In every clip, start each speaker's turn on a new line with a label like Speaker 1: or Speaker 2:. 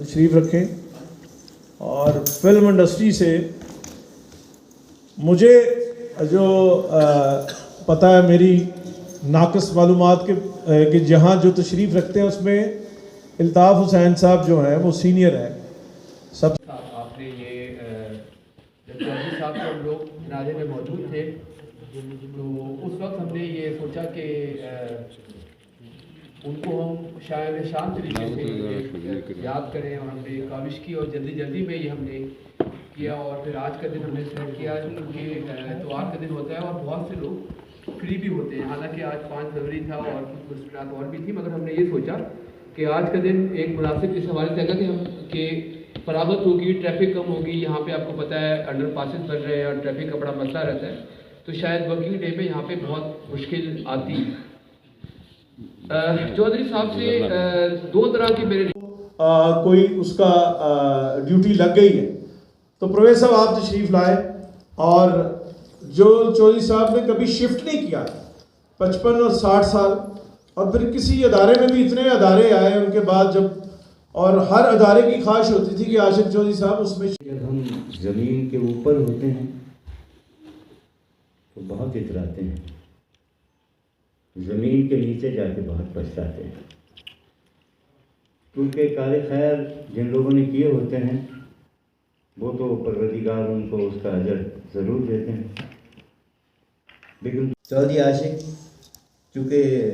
Speaker 1: تشریف رکھیں. اور فلم انڈسٹری سے مجھے جو پتہ ہے میری ناقص معلومات کہ جہاں جو تشریف رکھتے ہیں اس میں الطاف حسین صاحب جو ہیں وہ سینئر ہیں. سب
Speaker 2: آپ نے یہ جب چودھری صاحب کے ہم لوگ جنازے میں موجود تھے تو اس وقت ہم نے یہ سوچا کہ ان کو ہم شاید شان طریقے سے یاد کریں، اور ہم نے کاوش کی اور جلدی جلدی میں یہ ہم نے کیا. اور پھر آج کا دن ہم نے سیٹ کیا کیونکہ اتوار کا دن ہوتا ہے اور بہت سے لوگ فری بھی ہوتے ہیں. حالانکہ آج 5 فروری تھا اور کچھ مشکلات اور بھی تھی، مگر ہم نے یہ سوچا کہ آج کا دن ایک مناسب اس حوالے سے لگا کہ فراغت ہوگی، ٹریفک کم ہوگی. یہاں پہ آپ کو پتہ ہے انڈر پاسز بن رہے ہیں اور ٹریفک کا بڑا مسئلہ رہتا ہے، تو شاید ورکنگ ڈے میں یہاں پہ بہت مشکل آتی. چودھری صاحب سے 2 طرح کی میرے
Speaker 1: کوئی اس کا ڈیوٹی لگ گئی ہے تو پرویز صاحب آپ تشریف لائے. اور جو چودھری صاحب نے کبھی شفٹ نہیں کیا 55 اور 60 سال، اور پھر کسی ادارے میں بھی اتنے ادارے آئے ان کے بعد جب، اور ہر ادارے کی خواہش ہوتی تھی کہ عاشق چودھری صاحب اس میں.
Speaker 3: جب ہم زمین کے اوپر ہوتے ہیں تو بہت اتراتے ہیں، زمین کے نیچے جا کے بہت پچھتاتے ہیں، کیونکہ کار خیر جن لوگوں نے کیے ہوتے ہیں وہ تو پروردگار ان کو اس کا اجر ضرور دیتے ہیں. لیکن چودھری عاشق چونکہ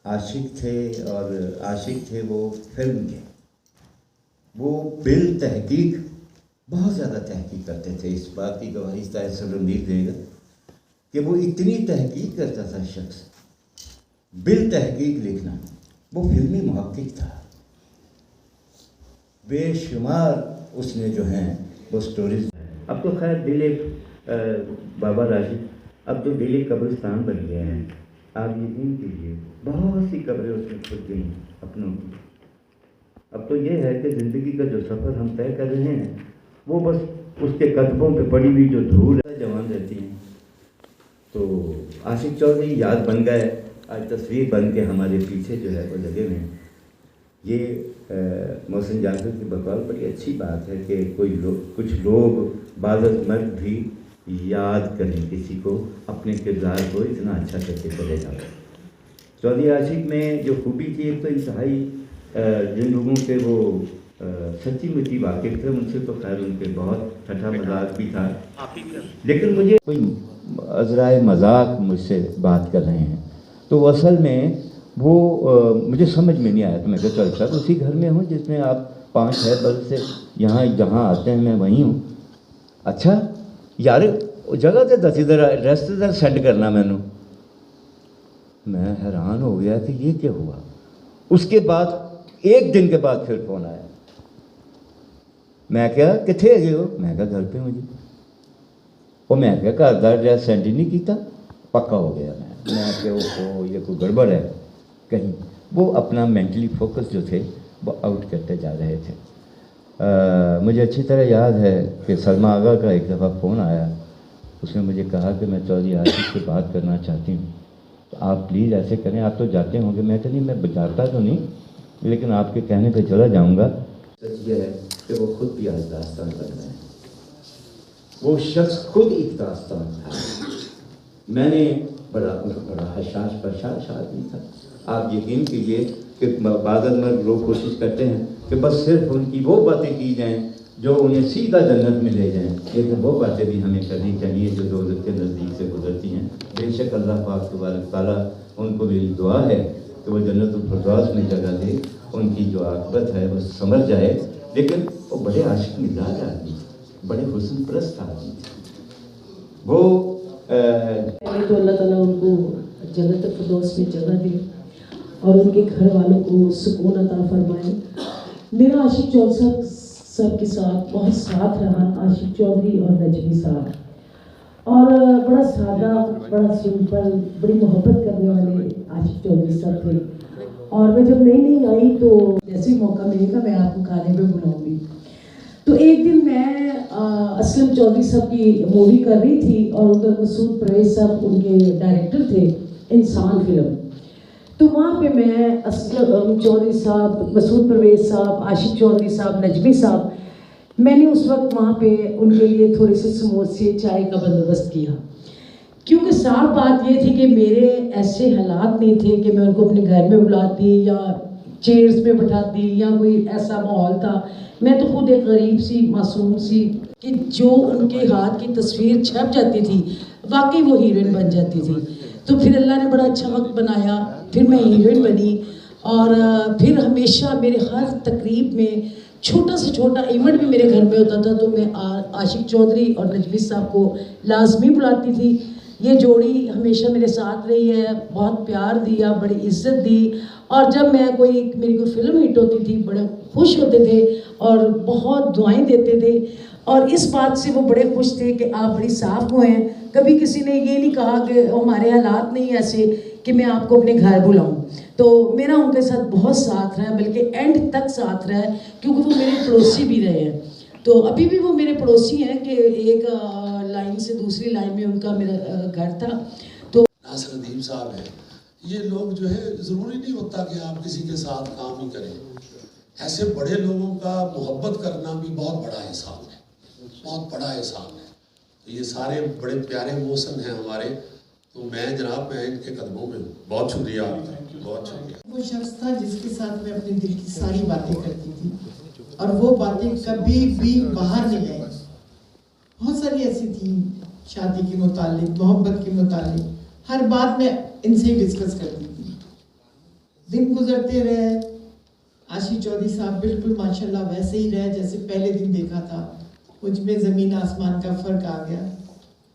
Speaker 3: عاشق تھے، اور عاشق تھے وہ فلم کے، وہ بالتحقیق بہت زیادہ تحقیق کرتے تھے. اس بات کی گواہی سب امید دے گا کہ وہ اتنی تحقیق کرتا تھا شخص، بالتحقیق لکھنا. وہ فلمی محقق تھا، بے شمار اس نے جو ہیں وہ سٹوریز. اب تو خیر دل بابا راشد اب تو دل قبرستان بن گئے ہیں. آپ یقین کیجیے بہت سی قبریں اس میں کھد گئی اپنوں کی. اب تو یہ ہے کہ زندگی کا جو سفر ہم طے کر رہے ہیں وہ بس اس کے قدموں پہ پڑی ہوئی جو دھول ہے جوان رہتی ہیں. تو عاشق چودھری یاد بن گئے، آج تصویر بن کے ہمارے پیچھے جو ہے وہ لگے ہوئے ہیں. یہ محسن جعفر کی بقول بڑی اچھی بات ہے کہ کچھ لوگ بعض مرد بھی یاد کریں کسی کو، اپنے کردار کو اتنا اچھا کر کے چلے جاؤ. چودھری عاشق میں جو خوبی تھی ایک تو انتہائی جن لوگوں کے وہ سچی مچی واقف تھے ان سے تو خیر ان کے بہت ٹھٹھا مذاق بھی تھا، لیکن مجھے کوئی عذرائے مذاق مجھ سے بات کر رہے ہیں تو وہ اصل میں وہ مجھے سمجھ میں نہیں آیا. تو میں کہا چل صاحب اسی گھر میں ہوں جس میں آپ 5-6 برس سے یہاں جہاں آتے ہیں میں وہیں ہوں. اچھا یار جگہ تے دسی ادھر ایڈریس ادھر سینڈ کرنا مینوں. میں حیران ہو گیا کہ یہ کیا ہوا. اس کے بعد 1 دن کے بعد پھر فون آیا. میں کہا کتنے ہے ہو؟ میں کہا گھر پہ ہوں جی. وہ میں کہا گھر کا ایڈریس سینڈ ہی نہیں کیتا. پکا ہو گیا میں کہ وہ یہ کوئی گڑبڑ ہے کہیں. وہ اپنا مینٹلی فوکس جو تھے وہ آؤٹ کرتے جا رہے تھے. مجھے اچھی طرح یاد ہے کہ سلمہ آغا کا ایک دفعہ فون آیا. اس نے مجھے کہا کہ میں چودھری عاشق سے بات کرنا چاہتی ہوں، تو آپ پلیز ایسے کریں. آپ تو جاتے ہوں گے. میں کہ نہیں میں جاتا تو نہیں لیکن آپ کے کہنے پہ چلا جاؤں گا. سچ یہ ہے کہ وہ خود بھی آج داستان بن رہے ہیں. وہ شخص خود ایک داستان تھا. میں نے بڑا حشاش پرشاش آدمی تھا. آپ یقین کیجیے کہ بعض لوگ کوشش کرتے ہیں کہ بس صرف ان کی وہ باتیں کی جائیں جو انہیں سیدھا جنت میں لے جائیں، لیکن وہ باتیں بھی ہمیں کرنی چاہیے جو دوزخ کے نزدیک سے گزرتی ہیں. بے شک اللہ پاک تبارک تعالیٰ ان کو میری دعا ہے کہ وہ جنت الفردوس میں جگہ دے. ان کی جو عاقبت ہے وہ سمجھ جائے. لیکن وہ بڑے عاشق مزاج آدمی تھے، بڑے حسن پرست آدمی تھے. وہ
Speaker 4: تو اللہ تعالیٰ ان کو جنت الفردوس میں جگہ دے اور ان کے گھر والوں کو سکون عطا فرمائے. میرا عاشق چودھری صاحب کے ساتھ بہت ساتھ رہا. عاشق چودھری اور نجمی صاحب، اور بڑا سادہ، بڑا سمپل، بڑی محبت کرنے والے عاشق چودھری صاحب تھے. اور میں جب نئی آئی تو جیسے موقع ملے گا میں آپ کو کھانے پہ بلاؤں گی. تو ایک دن میں اسلم چودھری صاحب کی مووی کر رہی تھی اور ادھر مسعود پرویز صاحب ان کے ڈائریکٹر تھے، انسان فلم. تو وہاں پہ میں اسلم چودھری صاحب، مسعود پرویز صاحب، عاشق چودھری صاحب، نجمی صاحب، میں نے اس وقت وہاں پہ ان کے لیے تھوڑے سے سموسے چائے کا بندوبست کیا، کیونکہ صاف بات یہ تھی کہ میرے ایسے حالات نہیں تھے کہ میں ان کو اپنے گھر میں بلاتی یا چیئرز پہ بٹھاتی یا کوئی ایسا ماحول تھا. میں تو خود ایک غریب سی معصوم سی کہ جو ان کے ہاتھ کی تصویر چھپ جاتی تھی واقعی وہ ہیروئن بن جاتی تھی. تو پھر اللہ نے بڑا اچھا وقت بنایا، پھر میں ہیروئن بنی، اور پھر ہمیشہ میرے ہر تقریب میں چھوٹا سے چھوٹا ایونٹ بھی میرے گھر میں ہوتا تھا تو میں عاشق چودھری اور نجمی صاحب کو لازمی بلاتی تھی. یہ جوڑی ہمیشہ میرے ساتھ رہی ہے، بہت پیار دیا، بڑی عزت دی، اور جب میں میری کوئی فلم ہٹ ہوتی تھی بڑے خوش ہوتے تھے اور بہت دعائیں دیتے تھے، اور اس بات سے وہ بڑے خوش تھے کہ آپ بڑی صاف کو ہیں. کبھی کسی نے یہ نہیں کہا کہ ہمارے حالات نہیں ایسے کہ میں آپ کو اپنے گھر بلاؤں. تو میرا ان کے ساتھ بہت ساتھ رہا، بلکہ اینڈ تک ساتھ رہا ہے، کیونکہ وہ میرے پڑوسی بھی رہے ہیں. تو ابھی بھی وہ میرے پڑوسی ہیں کہ ایک لائن سے دوسری لائن میں ان کا میرا گھر تھا. تو
Speaker 5: ناصر ندیم صاحب ہیں، یہ لوگ جو ہے ضروری نہیں ہوتا کہ آپ کسی کے ساتھ کام ہی کریں. ایسے بڑے لوگوں کا محبت کرنا بھی بہت بڑا احسان ہے، بہت بڑا احسان ہے. یہ سارے بڑے پیارے محسن ہیں ہمارے، تو میں جناب میں ان کے قدموں میں ہوں. بہت شکریہ آپ کا، بہت شکریہ.
Speaker 6: وہ شخص تھا جس کے ساتھ میں اپنے دل کی ساری باتیں کرتی تھی، اور وہ باتیں کبھی بھی باہر نہیں آئی. بہت ساری ایسی تھیں شادی کے متعلق، محبت کے متعلق، ہر بات میں ان سے ہی ڈسکس کرتی تھی. دن گزرتے رہے، عاشق چودھری صاحب بالکل ماشاءاللہ ویسے ہی رہے جیسے پہلے دن دیکھا تھا. مجھ میں زمین آسمان کا فرق آ گیا.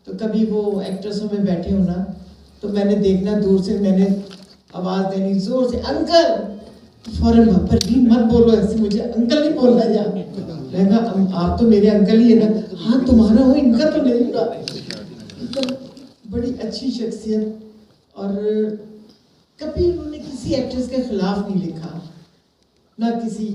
Speaker 6: تو کبھی وہ ایکٹریسوں میں بیٹھے ہونا تو میں نے دیکھنا دور سے، میں نے آواز دینی زور سے، انکل. فوراً پروین مت بولو ایسے، مجھے انکل نہیں بولنا جا. میں کہا آپ تو میرے انکل ہی ہے نا. ہاں تمہارا ہو، ان کا تو نہیں ہوگا. بڑی اچھی شخصیت، اور کبھی انہوں نے کسی ایکٹریس کے خلاف نہیں لکھا، نہ کسی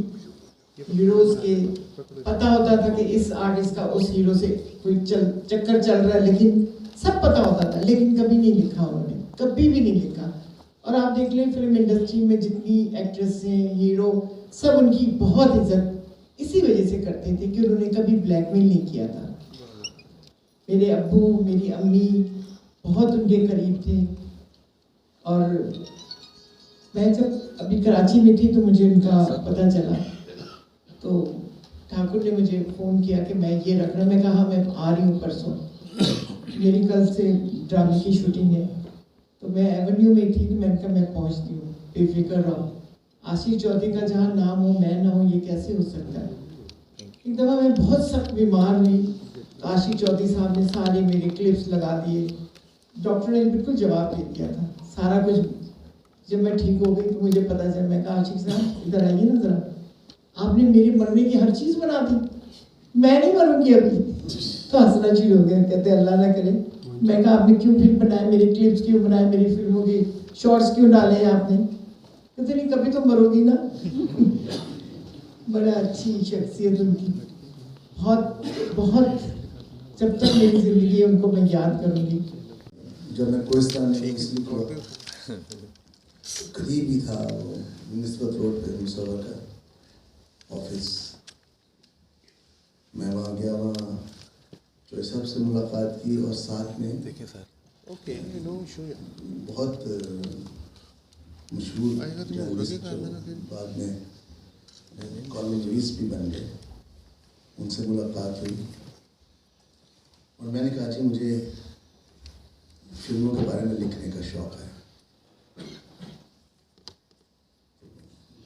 Speaker 6: ہیروز کے. پتہ ہوتا تھا کہ اس آرٹسٹ کا اس ہیرو سے کوئی چکر چل رہا ہے، لیکن سب پتہ ہوتا تھا، لیکن کبھی نہیں لکھا انہوں نے، کبھی بھی نہیں لکھا. اور آپ دیکھ لیں فلم انڈسٹری میں جتنی ایکٹریس ہیں، ہیرو، سب ان کی بہت عزت اسی وجہ سے کرتے تھے کہ انہوں نے کبھی بلیک میل نہیں کیا تھا. میرے ابو، میری امی بہت ان کے قریب تھے. اور میں جب ابھی کراچی میں تھی تو مجھے ان کا پتہ چلا، تو ٹھاکر نے مجھے فون کیا کہ میں یہ رکھ رہا. میں کہا میں آ رہی ہوں پرسوں، میری کل سے ڈرامے کی شوٹنگ ہے. تو میں ایونیو میں تھی، تو میں نے کہا میں پہنچتی ہوں، بے فکر رہو. عاشق چودھری کا جہاں نام ہو میں نہ ہوں، یہ کیسے ہو سکتا ہے. ایک دفعہ میں بہت سخت بیمار ہوئی، عاشق چودھری صاحب نے سارے میرے کلپس لگا دیے. ڈاکٹر نے بالکل جواب دے دیا تھا سارا کچھ. جب میں ٹھیک ہو گئی تو مجھے پتہ چلا. میں کہا عاشق صاحب ادھر آئیے نا ذرا، آپ نے میری مرنے کی ہر چیز بنا دی، میں نہیں مروں گی ابھی. تو ہنسنا شروع ہو گیا، کہتے اللہ نہ کرے. میں کہا آپ نے کیوں پھر بنائے، میری کلپس کیوں بنائے، میری فلموں کی شارٹس کیوں ڈالے ہیں آپ نے. کہتے نہیں کبھی تو مرو گی نا. بڑا اچھی شخصیت ان کی، بہت بہت. جب تک میری زندگی ہے ان کو میں یاد کروں گی.
Speaker 7: جب میں کوہستان میں مسلم کو قریب ہی تھا، وہ نسبت روڈ پہ مسور کا آفس، میں وہاں گیا، وہاں جو سب سے ملاقات کی، اور ساتھ میں بہت مشہور جرنلسٹ جو بعد میں کالم نویس بھی بن گئے، ان سے ملاقات ہوئی. اور میں نے کہا جی مجھے فلموں کے بارے میں لکھنے کا شوق ہے.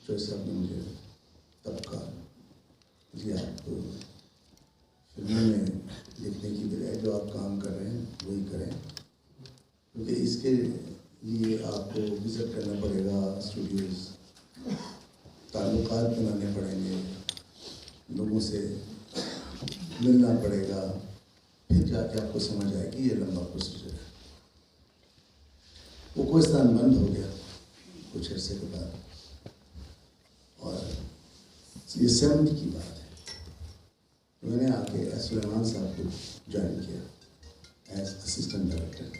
Speaker 7: جو صاحب نے مجھے تب کہا جی آپ فلموں میں لکھنے کی بجائے جو آپ کام کر رہے ہیں وہی کریں، کیونکہ اس کے لیے آپ کو وزٹ کرنا پڑے گا، اسٹوڈیوز، تعلقات بنانے پڑیں گے، لوگوں سے ملنا پڑے گا، پھر جا کے آپ کو سمجھ آئے گی. یہ لمبا پروسیجر ہے. وہ کوہستان بند ہو گیا کچھ عرصے کے بعد، اور یہ 70 کی بات ہے. میں نے آ کے سلیمان صاحب کو جوائن کیا ایز اسسٹنٹ ڈائریکٹر.